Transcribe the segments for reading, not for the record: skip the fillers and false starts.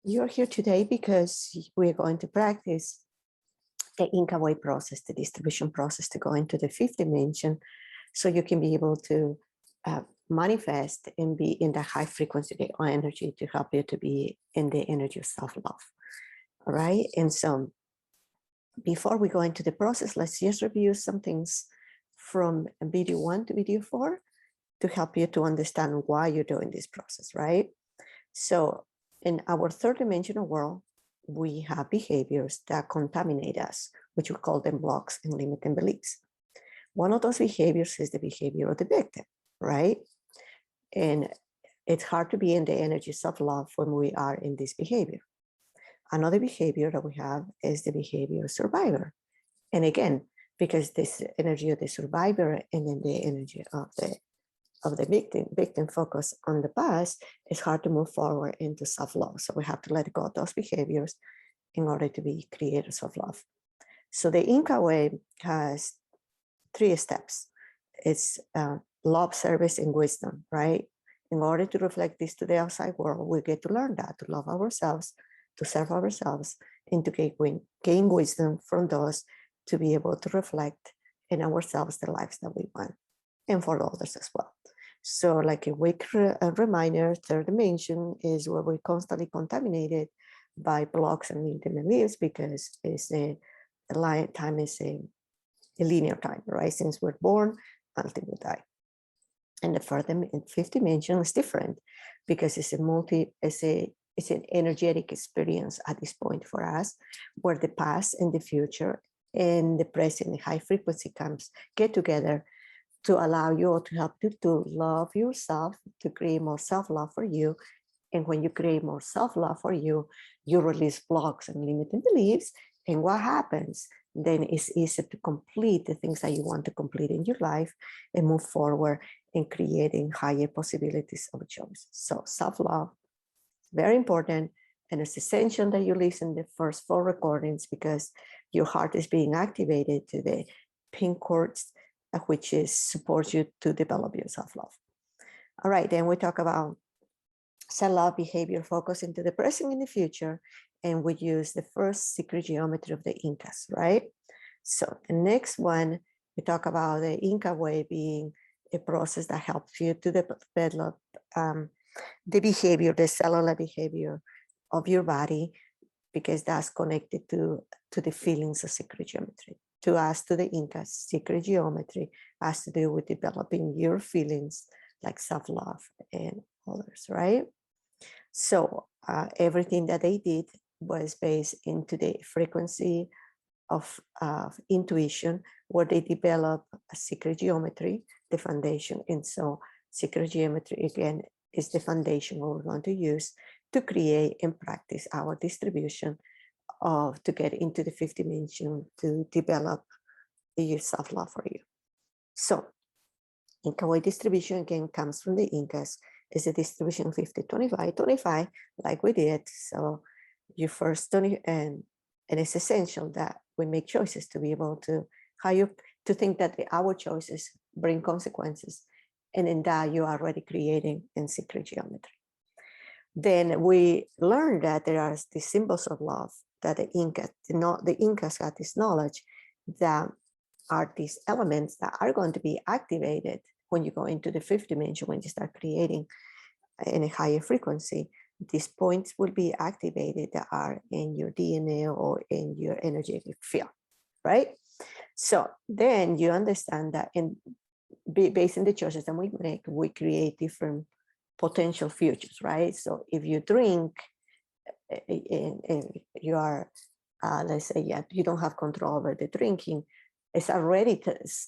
You're here today because we're going to practice the Inca way process, the distribution process to go into the fifth dimension, so you can be able to manifest and be in the high frequency energy to help you to be in the energy of self-love. All right. And so before we go into the process, let's just review some things from video 1 to video 4 to help you to understand why you're doing this process, right? So in our third dimensional world, we have behaviors that contaminate us, which we call them blocks and limiting beliefs. One of those behaviors is the behavior of the victim, right? And it's hard to be in the energy of self-love when we are in this behavior. Another behavior that we have is the behavior of survivor. And again, because this energy of the survivor and then the energy of the victim focus on the past, it's hard to move forward into self-love. So we have to let go of those behaviors in order to be creators of love. So the Inca way has 3 steps. It's love, service, and wisdom, right? In order to reflect this to the outside world, we get to learn that, to love ourselves, to serve ourselves, and to gain wisdom from those to be able to reflect in ourselves the lives that we want, and for others as well. So like a weak reminder, third dimension is where we're constantly contaminated by blocks and limiting beliefs, because it's time is a linear time, right? Since we're born until we die. And the fifth dimension is different because it's an energetic experience at this point for us, where the past and the future and the present and high frequency get together to allow you, to help you to love yourself, to create more self-love for you. And when you create more self-love for you, you release blocks and limiting beliefs. And what happens? Then it's easy to complete the things that you want to complete in your life and move forward in creating higher possibilities of choice. So self-love, very important. And it's essential that you listen to the first 4 recordings, because your heart is being activated to the pink chords, which supports you to develop your self-love. All right, then we talk about self-love behavior focus into the present and the future, and we use the first secret geometry of the Incas, right? So the next one, we talk about the Inca way being a process that helps you to develop the behavior, the cellular behavior of your body, because that's connected to the feelings of secret geometry. To us, to the Incas, secret geometry has to do with developing your feelings like self-love and others, right? So everything that they did was based into the frequency of intuition, where they develop a secret geometry, the foundation. And so secret geometry, again, is the foundation we're going to use to create and practice our distribution to get into the fifth dimension, to develop your self-love for you. So Inca way distribution, again, comes from the Incas. Is a distribution 50-25-25, like we did. So you first 20, and it's essential that we make choices to be able to to think that our choices bring consequences, and in that you are already creating in secret geometry. Then we learned that there are these symbols of love that the Incas got this knowledge that are these elements that are going to be activated when you go into the fifth dimension, when you start creating in a higher frequency. These points will be activated that are in your DNA or in your energetic field, right? So then you understand that based on the choices that we make, we create different potential futures, right? So if you drink and you are, let's say, you don't have control over the drinking, it's already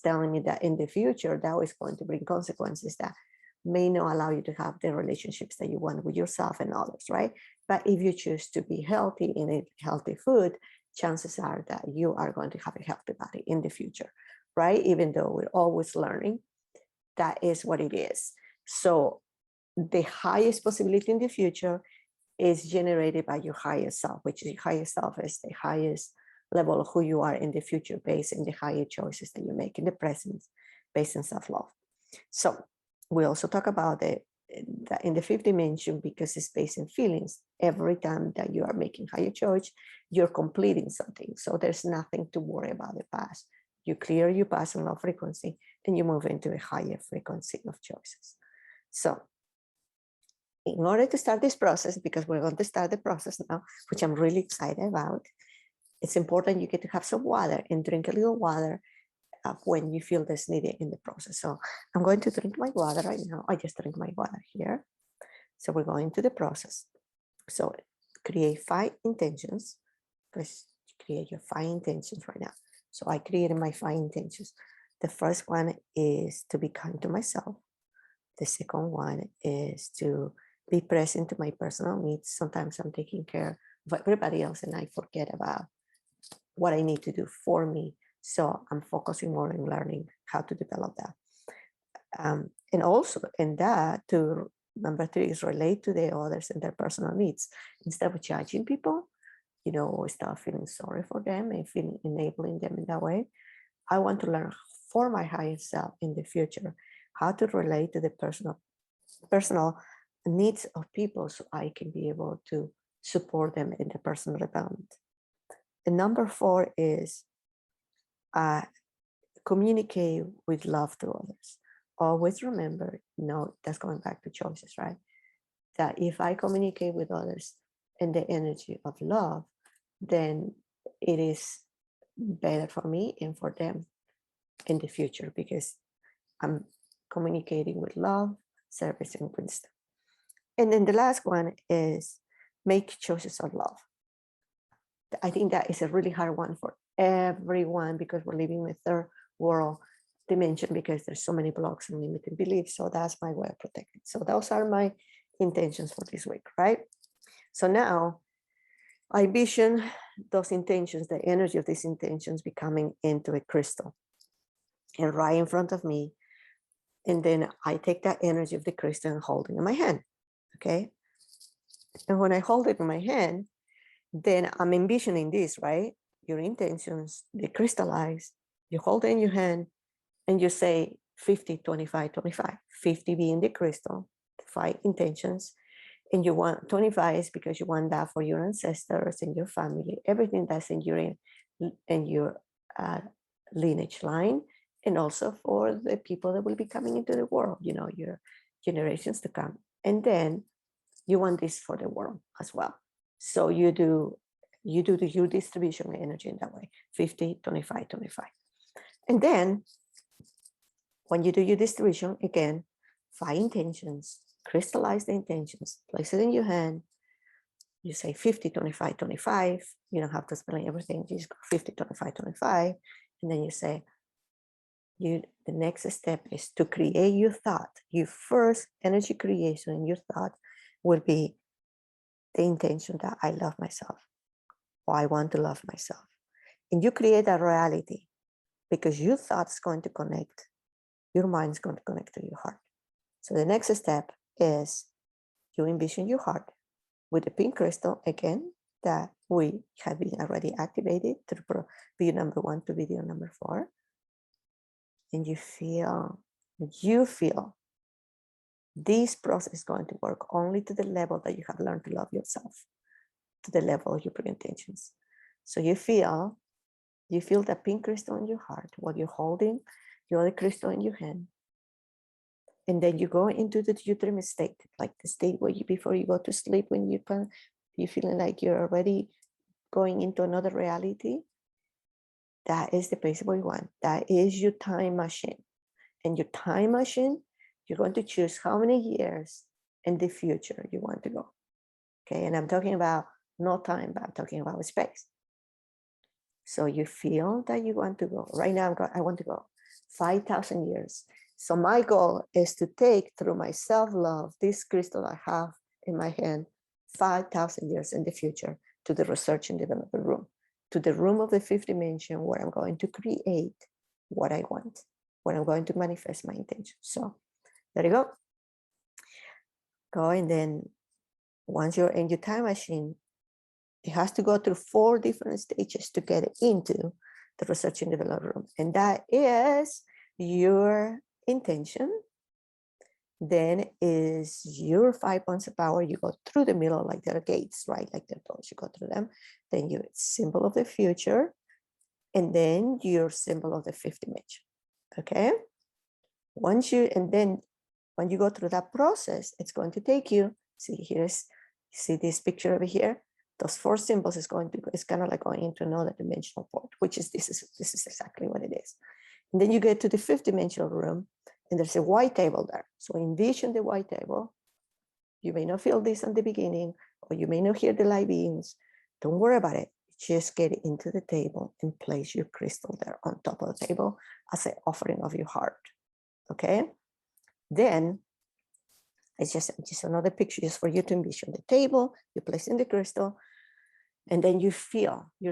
telling me that in the future, that is going to bring consequences that may not allow you to have the relationships that you want with yourself and others, right? But if you choose to be healthy and eat healthy food, chances are that you are going to have a healthy body in the future, right? Even though we're always learning, that is what it is. So the highest possibility in the future is generated by your higher self, which is your higher self is the highest level of who you are in the future, based on the higher choices that you make in the present, based on self-love. So we also talk about that in the fifth dimension, because it's based in feelings. every time that you are making higher choice, you're completing something. So there's nothing to worry about the past. You clear your past and low frequency, and you move into a higher frequency of choices. So in order to start this process, because we're going to start the process now, which I'm really excited about, it's important you get to have some water and drink a little water when you feel this needed in the process. So I'm going to drink my water right now. I just drink my water here. So we're going to the process. So create 5 intentions. Please create your 5 intentions right now. So I created my 5 intentions. The first one is to be kind to myself. The second one is to be present to my personal needs. Sometimes I'm taking care of everybody else and I forget about what I need to do for me. So I'm focusing more on learning how to develop that. And also in that, to number 3 is relate to the others and their personal needs. Instead of judging people, start feeling sorry for them and feeling enabling them in that way. I want to learn for my higher self in the future how to relate to the personal needs of people so I can be able to support them in the personal development. And number 4 is communicate with love to others. Always remember, that's going back to choices, right? That if I communicate with others in the energy of love, then it is better for me and for them in the future because I'm communicating with love, service, and wisdom. And then the last one is make choices of love. I think that is a really hard one for everyone because we're living in a third world dimension because there's so many blocks and limited beliefs. So that's my way of protecting. So those are my intentions for this week, right? So now I vision those intentions, the energy of these intentions becoming into a crystal and right in front of me. And then I take that energy of the crystal and hold it in my hand, okay? And when I hold it in my hand, then I'm envisioning this, right? Your intentions, they crystallize, you hold it in your hand, and you say 50, 25, 25. 50 being the crystal, the 5 intentions, and you want 25 is because you want that for your ancestors and your family, everything that's in your lineage line, and also for the people that will be coming into the world, your generations to come. And then you want this for the world as well. So you do your distribution energy in that way, 50, 25, 25. And then when you do your distribution, again, 5 intentions, crystallize the intentions, place it in your hand. You say 50, 25, 25. You don't have to explain everything. You just go 50, 25, 25. And then you say, the next step is to create your thought. Your first energy creation in your thought will be the intention that I love myself or I want to love myself. And you create a reality because your thought is going to connect. Your mind is going to connect to your heart. So the next step is you envision your heart with the pink crystal, again, that we have been already activated through video number 1 to video number 4. And you feel this process is going to work only to the level that you have learned to love yourself, to the level of your pre-intentions. So you feel that pink crystal in your heart while you're holding your other crystal in your hand. And then you go into the dream state, like the state where before you go to sleep, when you're feeling like you're already going into another reality. That is the principle you want. That is your time machine. And your time machine, you're going to choose how many years in the future you want to go. Okay, and I'm talking about not time, but I'm talking about space. So you feel that you want to go. Right now, I want to go 5,000 years. So my goal is to take through my self-love, this crystal I have in my hand, 5,000 years in the future to the research and development room, to the room of the 5th dimension where I'm going to create what I want, where I'm going to manifest my intention. So there you go. Go, and then once you're in your time machine, it has to go through 4 different stages to get into the research and development room. And that is your intention, Then is your 5 points of power. You go through the middle like there are gates, right? Like the doors, you go through them. Then your symbol of the future, and then your symbol of the fifth dimension. Okay. When you go through that process, it's going to take you. See this picture over here. Those 4 symbols it's kind of like going into another dimensional port, which is this is exactly what it is. And then you get to the 5th dimensional room, and there's a white table there. So envision the white table. You may not feel this in the beginning, or you may not hear the light beams. Don't worry about it. Just get into the table and place your crystal there on top of the table as an offering of your heart. Okay? Then it's just another picture just for you to envision the table, you place in the crystal, and then you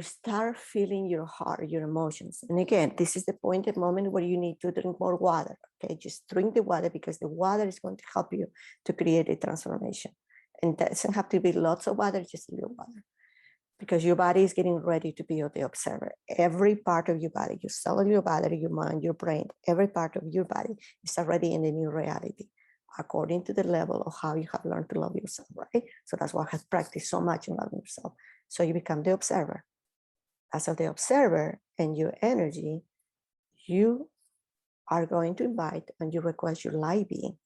start feeling your heart, your emotions. And again, this is the point at moment where you need to drink more water. Okay, just drink the water, because the water is going to help you to create a transformation. And that doesn't have to be lots of water, just a little water, because your body is getting ready to be the observer. Every part of your body, your cell of your body, your mind, your brain, every part of your body is already in a new reality, according to the level of how you have learned to love yourself, right? So that's why I have practiced so much in loving yourself. So you become the observer. As of the observer and your energy, you are going to invite and you request your light being.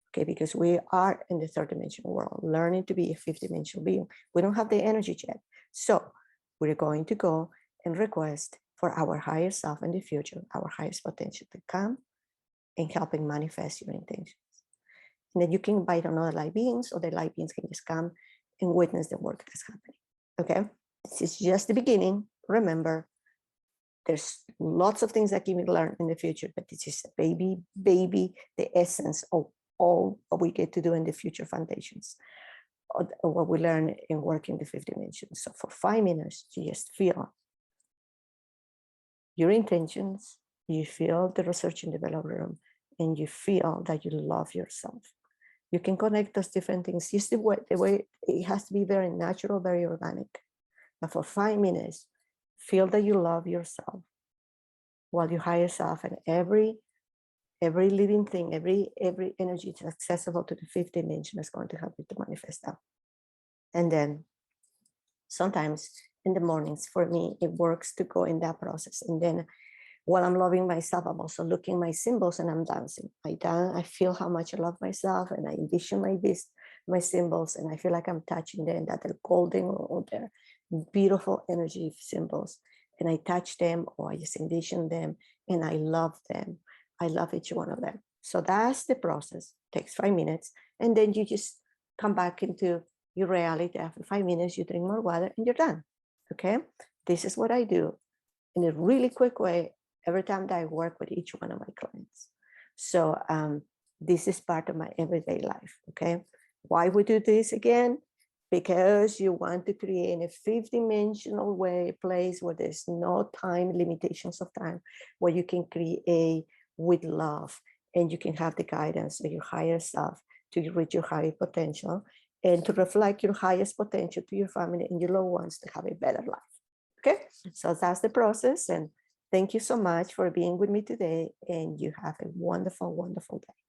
Okay, because we are in the 3rd dimensional world, learning to be a 5th dimensional being. We don't have the energy yet. So we're going to go and request for our higher self in the future, our highest potential, to come and helping manifest your intentions. And then you can invite another light beings, or the light beings can just come and witness the work that's happening. Okay, this is just the beginning. Remember, there's lots of things that you can learn in the future, but this is a baby, the essence of all what we get to do in the future foundations, or what we learn in working the 5th dimension. So for 5 minutes, you just feel your intentions, you feel the research and development room, and you feel that you love yourself. You can connect those different things. Just the way it has to be very natural, very organic. But for 5 minutes, feel that you love yourself, while your higher self and every living thing, every energy that's accessible to the 5th dimension is going to help you to manifest that. And then sometimes in the mornings, for me, it works to go in that process. And then while I'm loving myself, I'm also looking at my symbols and I'm dancing. I feel how much I love myself, and I envision my symbols, and I feel like I'm touching them, that they're golden, or they're beautiful energy symbols. And I touch them, or I just envision them, and I love them. I love each one of them. So that's the process. It takes 5 minutes. And then you just come back into your reality. After 5 minutes, you drink more water and you're done. Okay? This is what I do in a really quick way every time that I work with each one of my clients. So this is part of my everyday life. Okay? Why we do this again? Because you want to create in a 5th dimensional place where there's no time limitations of time, where you can create with love, and you can have the guidance of your higher self to reach your higher potential, and to reflect your highest potential to your family and your loved ones to have a better life. Okay, so that's the process. And thank you so much for being with me today, and you have a wonderful, wonderful day.